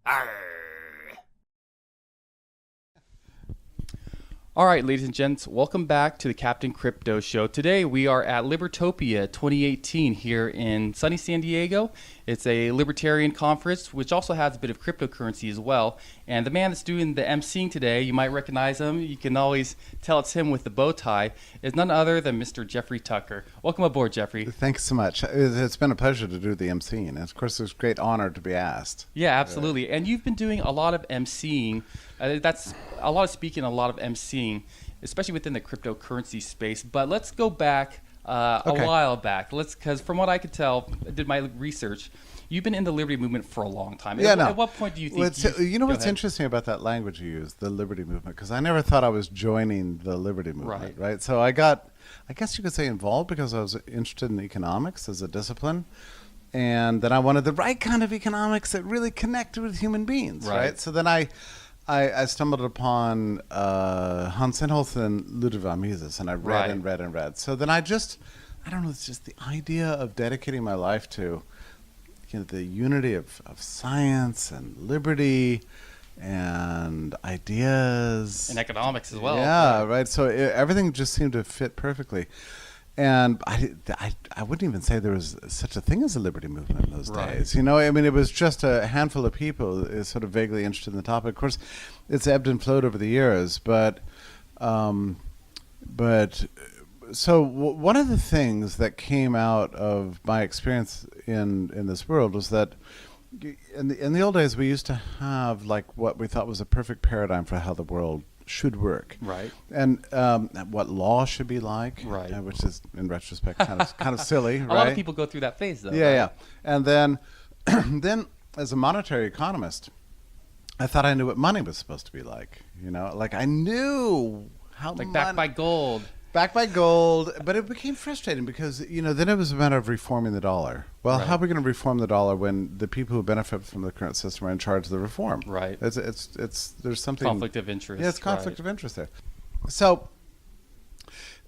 All right, ladies and gents, welcome back to the Captain Crypto Show. Today we are at Libertopia 2018 here in sunny San Diego. It's a libertarian conference, which also has a bit of cryptocurrency as well. And the man that's doing the emceeing today, you might recognize him. You can always tell it's him with the bow tie, is none other than Mr. Jeffrey Tucker. Welcome aboard, Jeffrey. Thanks so much. It's been a pleasure to do the emceeing. And of course, it's a great honor to be asked. Yeah, absolutely. And you've been doing a lot of emceeing. That's a lot of speaking, a lot of emceeing, especially within the cryptocurrency space. But let's go back a while back. Because from what I could tell, I did my research, you've been in the liberty movement for a long time. At what point do you think you know what's interesting about that language you use, the liberty movement? Because I never thought I was joining the liberty movement, right? So I guess you could say involved because I was interested in economics as a discipline. And then I wanted the right kind of economics that really connected with human beings, right? So then I stumbled upon Hans Inholz and Ludwig von Mises, and I read and read and read. So then I don't know, it's just the idea of dedicating my life to the unity of science and liberty and ideas. And economics as well. Yeah, right. So everything just seemed to fit perfectly. And I wouldn't even say there was such a thing as a liberty movement in those days. You know, I mean, it was just a handful of people sort of vaguely interested in the topic. Of course, it's ebbed and flowed over the years. But so one of the things that came out of my experience in this world was that in the old days, we used to have like what we thought was a perfect paradigm for how the world should work, and what law should be like, which is in retrospect kind of silly. A lot of people go through that phase, though. Yeah. And then then as a monetary economist, I thought I knew what money was supposed to be like. You know, like I knew how backed by gold. Backed by gold, but it became frustrating because, then it was a matter of reforming the dollar. Well, how are we going to reform the dollar when the people who benefit from the current system are in charge of the reform? Right. There's something... Conflict of interest. Yeah, it's conflict of interest there. So,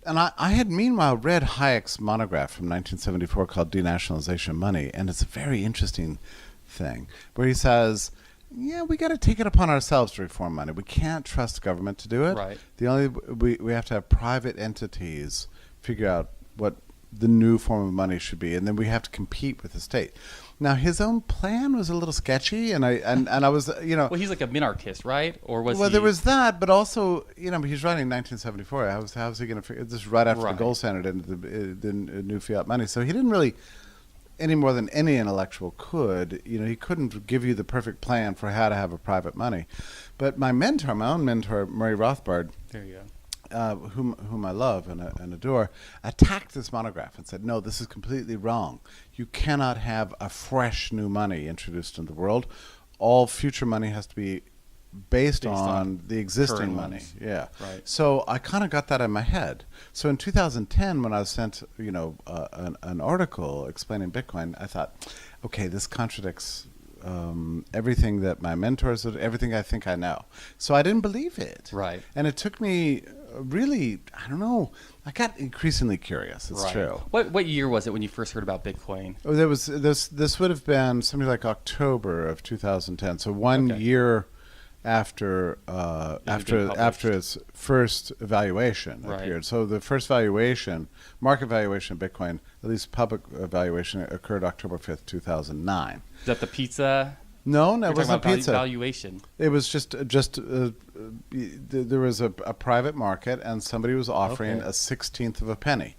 and I had meanwhile read Hayek's monograph from 1974 called Denationalization of Money, and it's a very interesting thing where he says... Yeah, we got to take it upon ourselves to reform money. We can't trust government to do it. Right. We have to have private entities figure out what the new form of money should be, and then we have to compete with the state. Now, his own plan was a little sketchy, and I was, Well, he's like a minarchist, right? Or was Well, there was that, but also, he's writing in 1974. How's he going to figure this right after the gold standard and the new fiat money? So he didn't really. Any more than any intellectual could, he couldn't give you the perfect plan for how to have a private money. But my own mentor, Murray Rothbard, there you go, whom I love and adore, attacked this monograph and said, no, this is completely wrong. You cannot have a fresh new money introduced into the world. All future money has to be based on the existing money. Yeah. Right. So I kind of got that in my head. So in 2010, when I was sent, an article explaining Bitcoin, I thought, okay, this contradicts everything that my mentors did, everything I think I know. So I didn't believe it. Right. And it took me really, I don't know, I got increasingly curious. It's true. What year was it when you first heard about Bitcoin? Oh, there was this would have been something like October of 2010. So 1 year after its first evaluation appeared. So the first market valuation of Bitcoin, at least public valuation, occurred October 5th, 2009. Is that the pizza? No, it wasn't pizza. Valuation. It was just there was a private market, and somebody was offering a 16th of a penny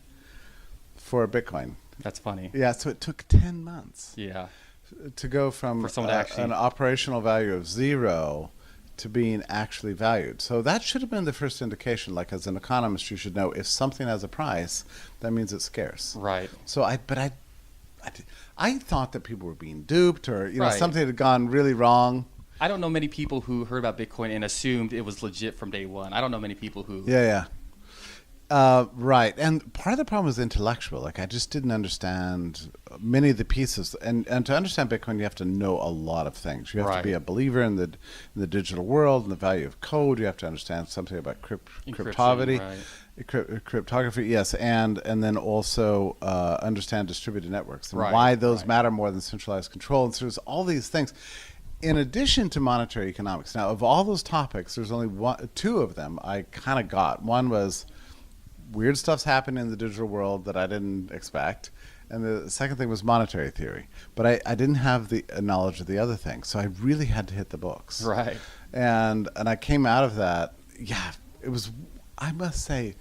for a Bitcoin. That's funny. Yeah, so it took 10 months. Yeah. To go from an operational value of 0 to being actually valued. So that should have been the first indication. Like as an economist, you should know if something has a price, that means it's scarce. Right. So I thought that people were being duped or something had gone really wrong. I don't know many people who heard about Bitcoin and assumed it was legit from day one. I don't know many people who. Yeah. Right. And part of the problem was intellectual. Like I just didn't understand many of the pieces. And to understand Bitcoin, you have to know a lot of things. You have to be a believer in the digital world and the value of code. You have to understand something about cryptography. Cryptography, yes. And then also understand distributed networks and why those matter more than centralized control. And so there's all these things. in addition to monetary economics, now of all those topics, there's only two of them I kind of got. One was weird stuff's happening in the digital world that I didn't expect. And the second thing was monetary theory. But I didn't have the knowledge of the other thing. So I really had to hit the books. Right. And I came out of that. Yeah, it was, I must say,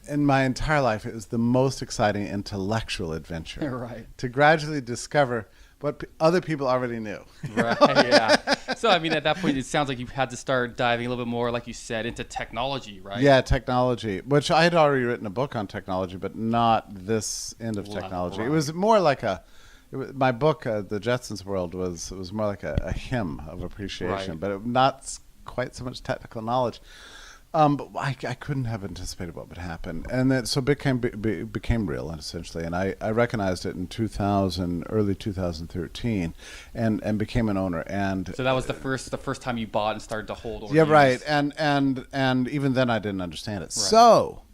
in my entire life, it was the most exciting intellectual adventure. Right. To gradually discover what other people already knew. Right, yeah. So, I mean, at that point, it sounds like you had to start diving a little bit more, like you said, into technology, right? Yeah, technology, which I had already written a book on technology, but not this end of technology. Right. It was more like my book, The Jetsons World, was more like a hymn of appreciation, Right. but not quite so much technical knowledge. But I couldn't have anticipated what would happen, and then so it became real, essentially. And I recognized it in early 2013, and became an owner. And so that was the first time you bought and started to hold. Or yeah, use. right. And even then I didn't understand it. Right. So,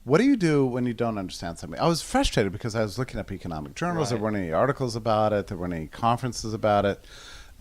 what do you do when you don't understand something? I was frustrated because I was looking up economic journals. Right. There weren't any articles about it. There weren't any conferences about it.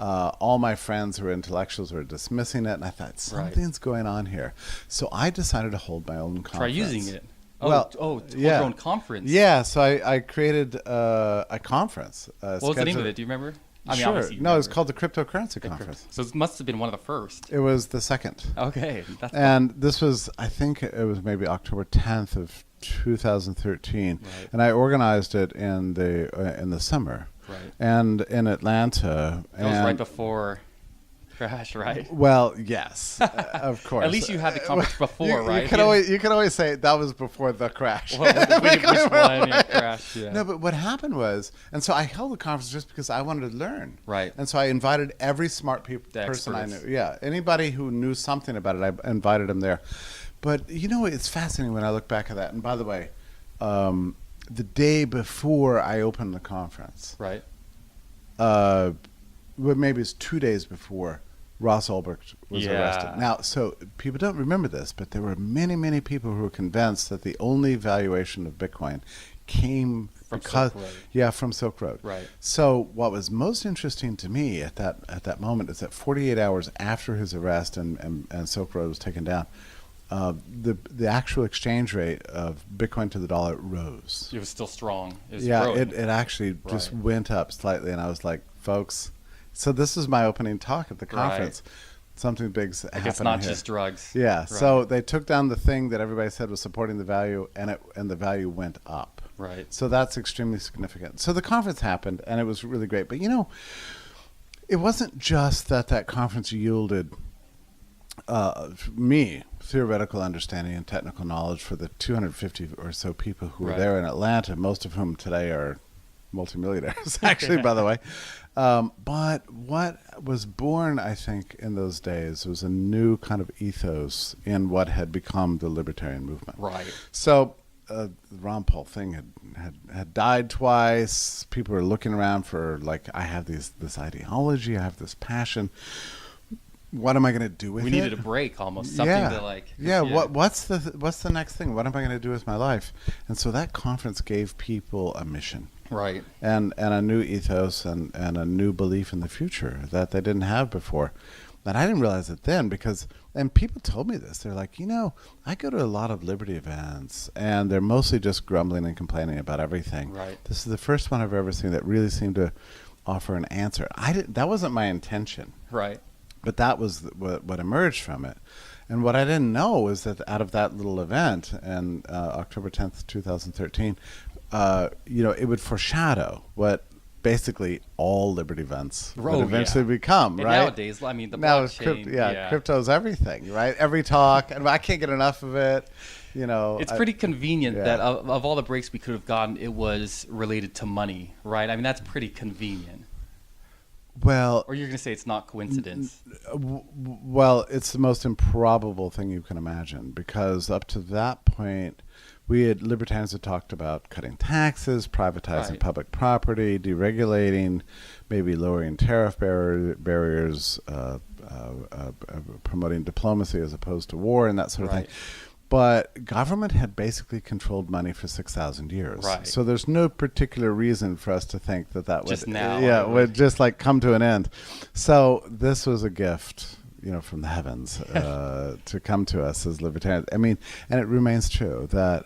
All my friends who were intellectuals were dismissing it, and I thought, something's going on here. So I decided to hold my own conference. Try using it. To hold your own conference. Yeah, so I created a conference. What was the name of it? Do you remember? I mean, sure. No, it was called the Cryptocurrency Conference. So it must have been one of the first. It was the second. Okay. And this was, I think it was maybe October 10th of 2013. Right. And I organized it in the summer. Right. And in Atlanta. That was right before crash, right? Well, yes, of course. At least you had the conference before, right? You can always say that was before the crash. Which one? Yeah, crash, yeah. No, but what happened was, and so I held the conference just because I wanted to learn. Right. And so I invited every smart person I knew. Yeah, anybody who knew something about it, I invited them there. But, it's fascinating when I look back at that. And by the way, the day before I opened the conference, right? Maybe it's 2 days before, Ross Ulbricht was arrested. Now, so people don't remember this, but there were many, many people who were convinced that the only valuation of Bitcoin came from Silk Road. From Silk Road. Right. So what was most interesting to me at that moment is that 48 hours after his arrest and Silk Road was taken down, the actual exchange rate of Bitcoin to the dollar rose. It was still strong. It actually just went up slightly, and I was like, folks. So this is my opening talk at the conference. Right. Something big's happening here. It's not just drugs. Yeah. Right. So they took down the thing that everybody said was supporting the value, and the value went up. Right. So that's extremely significant. So the conference happened, and it was really great. But it wasn't just that conference yielded me theoretical understanding and technical knowledge for the 250 or so people who were there in Atlanta, most of whom today are multimillionaires, actually, by the way. But what was born, I think, in those days was a new kind of ethos in what had become the libertarian movement. Right. So the Ron Paul thing had died twice. People were looking around for, I have this ideology, I have this passion. What am I going to do with it? We needed a break, almost something to Yeah. What's the next thing? What am I going to do with my life? And so that conference gave people a mission, right, and a new ethos and a new belief in the future that they didn't have before. And I didn't realize it then and people told me this. They're like, I go to a lot of Liberty events, and they're mostly just grumbling and complaining about everything. Right. This is the first one I've ever seen that really seemed to offer an answer. That wasn't my intention. Right. But that was what emerged from it. And what I didn't know was that out of that little event, and October 10th, 2013, it would foreshadow what basically all Liberty events would eventually become, and right? Nowadays, I mean, the blockchain. Crypto's everything, right? Every talk, and I can't get enough of it. It's pretty convenient that of all the breaks we could have gotten, it was related to money, right? I mean, that's pretty convenient. Well, or you're going to say it's not coincidence? Well, it's the most improbable thing you can imagine, because up to that point, libertarians had talked about cutting taxes, privatizing public property, deregulating, maybe lowering tariff barriers, promoting diplomacy as opposed to war, and that sort of thing. But government had basically controlled money for 6,000 years. Right. So there's no particular reason for us to think that Just would, now, would just like come to an end. So this was a gift, from the heavens to come to us as libertarians. I mean, and it remains true that,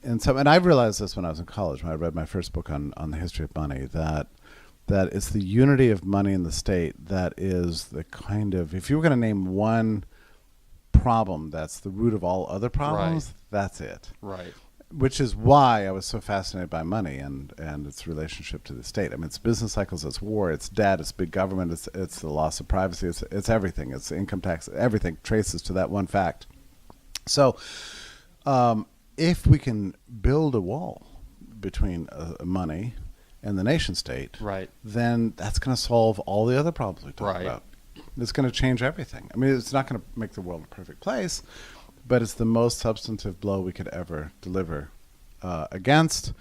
and I realized this when I was in college, when I read my first book on the history of money, that it's the unity of money in the state that is the kind of, if you were going to name one problem that's the root of all other problems, that's it. Right. Which is why I was so fascinated by money and its relationship to the state. I mean, it's business cycles, it's war, it's debt, it's big government, it's the loss of privacy, it's everything. It's income tax, everything traces to that one fact. So if we can build a wall between money and the nation state, then that's going to solve all the other problems we talk about. It's going to change everything. I mean, it's not going to make the world a perfect place, but it's the most substantive blow we could ever deliver against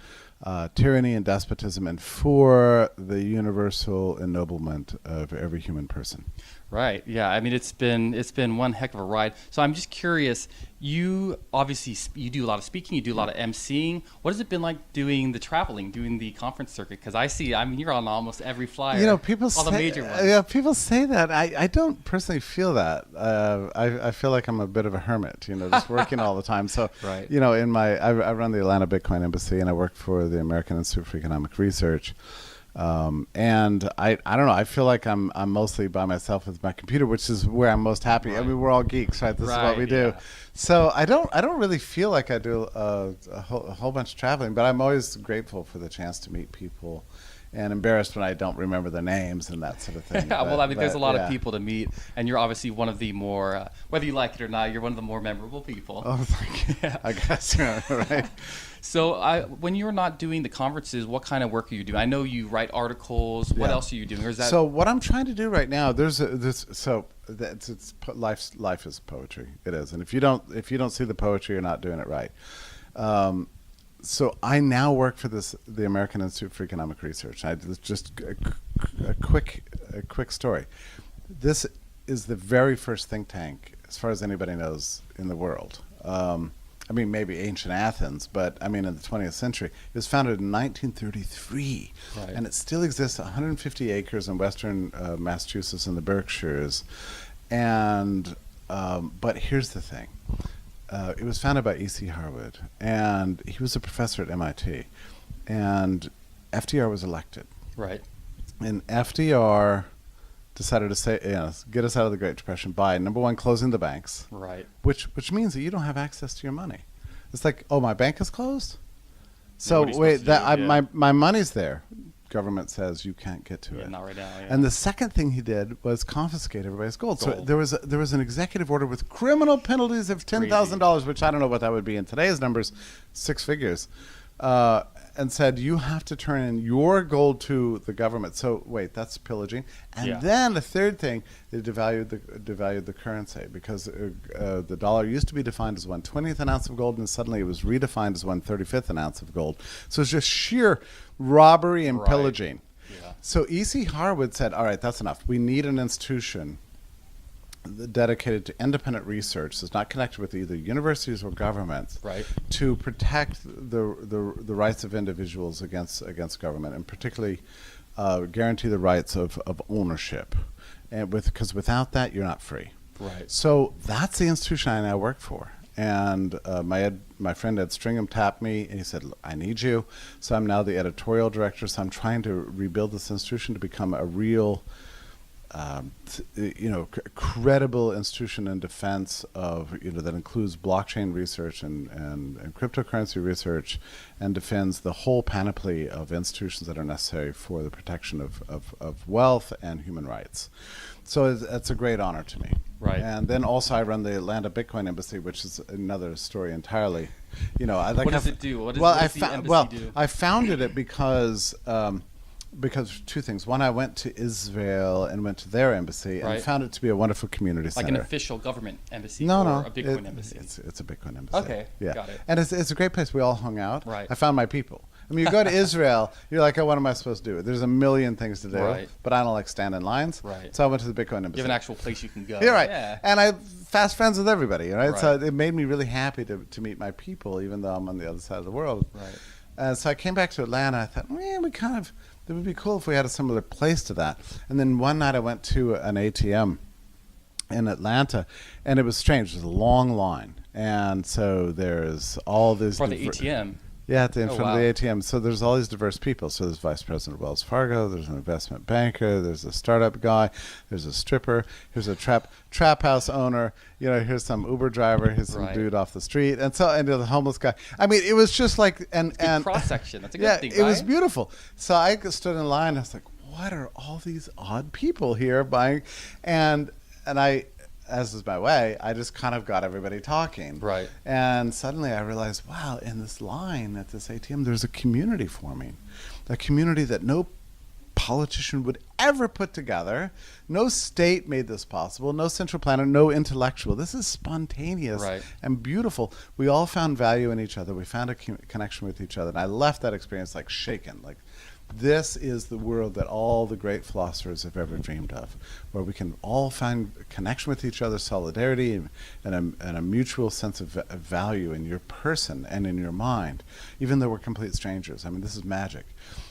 tyranny and despotism and for the universal ennoblement of every human person. Right. Yeah. I mean, it's been one heck of a ride. So I'm just curious. You obviously you do a lot of speaking. You do a lot of emceeing. What has it been like doing the traveling, doing the conference circuit? Because I mean, you're on almost every flyer. People all say, the major ones. Yeah, people say that. I don't personally feel that. I feel like I'm a bit of a hermit. Just working all the time. So, right. I run the Atlanta Bitcoin Embassy, and I work for the American Institute for Economic Research. And I don't know. I feel like I'm mostly by myself with my computer, which is where I'm most happy. Right. I mean, we're all geeks, right? This is what we do. So I don't really feel like I do a whole bunch of traveling, but I'm always grateful for the chance to meet people, and embarrassed when I don't remember their names and that sort of thing. Well, I mean, there's a lot of people to meet, and you're obviously one of the more, whether you like it or not, you're one of the more memorable people. Oh, thank you. Yeah. I guess, right. So when you're not doing the conferences, what kind of work are you doing? I know you write articles. What else are you doing? Or is that... So what I'm trying to do right now, life is poetry. It is, and if you don't see the poetry, you're not doing it right. So I now work for the American Institute for Economic Research. Just a quick story. This is the very first think tank, as far as anybody knows, in the world. I mean, maybe ancient Athens, but I mean, in the 20th century. It was founded in 1933, and it still exists, 150 acres in western Massachusetts and the Berkshires. And but here's the thing. It was founded by E.C. Harwood, and he was a professor at MIT. And FDR was elected. Right. And FDR decided to say, get us out of the Great Depression by, number one, closing the banks. Right. Which means that you don't have access to your money. It's like, oh, my bank is closed? So wait, my money's there. Government says you can't get to it. Not right now. Yeah. And the second thing he did was confiscate everybody's gold. So there was an executive order with criminal penalties of $10,000, which I don't know what that would be in today's numbers, 6 figures, and said you have to turn in your gold to the government. So wait, that's pillaging. And then the third thing, they devalued the currency because the dollar used to be defined as 1/20th an ounce of gold, and suddenly it was redefined as 1/35th an ounce of gold. So it's just sheer robbery and pillaging. Yeah. So E.C. Harwood said, all right, that's enough. We need an institution dedicated to independent research that's not connected with either universities or governments, to protect the rights of individuals against government, and particularly guarantee the rights of ownership, and because without that you're not free. Right. So that's the institution I now work for. And my friend Ed Stringham tapped me and he said, look, I need you. So I'm now the editorial director. So I'm trying to rebuild this institution to become a real credible institution in defense of, that includes blockchain research and cryptocurrency research, and defends the whole panoply of institutions that are necessary for the protection of wealth and human rights. So it's a great honor to me. Right. And then also I run the Atlanta Bitcoin Embassy, which is another story entirely. What does it do? What does the embassy do? I founded it because two things. One, I went to Israel and went to their embassy and found it to be a wonderful community center. Like an official government embassy? No, or a Bitcoin embassy? It's a Bitcoin embassy. Okay, yeah. got it. And it's a great place. We all hung out. Right. I found my people. I mean, you go to Israel, you're like, oh, what am I supposed to do? There's a million things to do, Right. but I don't like stand in lines. Right. So I went to the Bitcoin embassy. You have an actual place you can go. You're right. Yeah. And I fast friends with everybody, right? Right. So it made me really happy to meet my people, even though I'm on the other side of the world. Right. So I came back to Atlanta. I thought, it would be cool if we had a similar place to that. And then one night I went to an ATM in Atlanta, and it was strange. There's a long line. And so there's all this... For the ATM? Yeah, in front wow. of the ATM. So there's all these diverse people. So there's Vice President of Wells Fargo, there's an investment banker, there's a startup guy, there's a stripper, here's a trap house owner, here's some Uber driver, here's some Right. dude off the street, and the homeless guy. I mean, it was just like... and cross-section. That's a good yeah, thing, it was right? beautiful. So I stood in line, and I was like, what are all these odd people here buying? And I... as is my way, I just kind of got everybody talking. Right. And suddenly I realized, wow, in this line at this ATM, there's a community forming. A community that no politician would ever put together. No state made this possible. No central planner, no intellectual. This is spontaneous Right. and beautiful. We all found value in each other. We found a connection with each other. And I left that experience like shaken, like, this is the world that all the great philosophers have ever dreamed of, where we can all find connection with each other, solidarity, and a mutual sense of value in your person and in your mind, even though we're complete strangers. I mean, this is magic.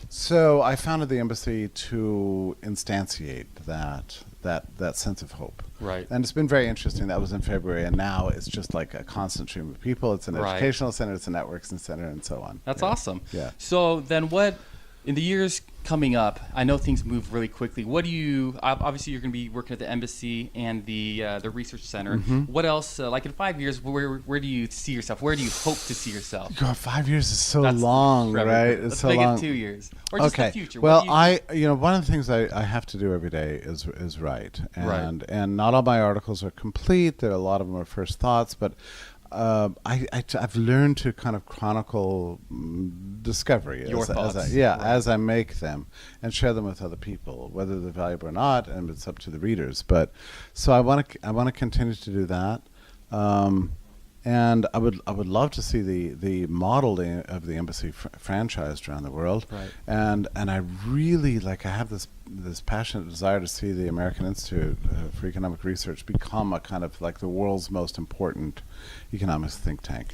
So I founded the embassy to instantiate that sense of hope. Right. And it's been very interesting. That was in February, and now it's just like a constant stream of people. It's an Right. educational center, it's a networking center, and so on. That's Yeah. awesome. Yeah. So then what, in the years coming up, I know things move really quickly. What do you, obviously you're going to be working at the embassy and the research center. Mm-hmm. What else, like in 5 years, where do you see yourself? Where do you hope to see yourself? God, 5 years is so That's long, forever. right? Let's It's so make long. it 2 years. Or just Okay. the future. Well, What do you- one of the things I have to do every day is write, Right. and not all my articles are complete. There are a lot of them are first thoughts, but I've learned to kind of chronicle discovery Your thoughts. as I make them and share them with other people, whether they're valuable or not, and it's up to the readers. But so I want to continue to do that. And I would love to see the model of the embassy franchised around the world, Right. and I really I have this passionate desire to see the American Institute for Economic Research become a kind of like the world's most important economics think tank.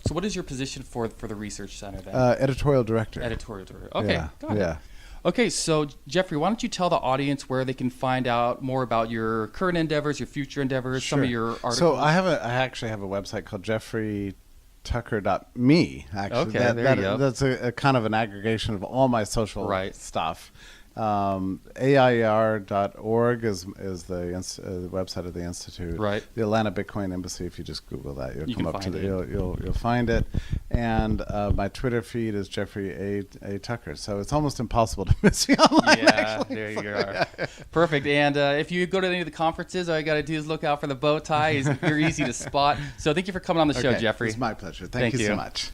So what is your position for the research center then? Editorial director. Editorial director. Okay, Yeah, got it. yeah. Okay, so Jeffrey, why don't you tell the audience where they can find out more about your current endeavors, your future endeavors, some of your articles? So I actually have a website called jeffreytucker.me. Actually, Okay, there you go. That's a kind of an aggregation of all my social Right. stuff. AIER.org is the website of the institute. Right. The Atlanta Bitcoin Embassy. If you just Google that, You you'll can come up to find the, it. you'll find it. And my Twitter feed is Jeffrey A. Tucker. So it's almost impossible to miss me online. Yeah, actually. there you are. Perfect. And if you go to any of the conferences, all you got to do is look out for the bow tie. You're easy to spot. So thank you for coming on the show, Okay, Jeffrey. It's my pleasure. Thank Thank you you. so much.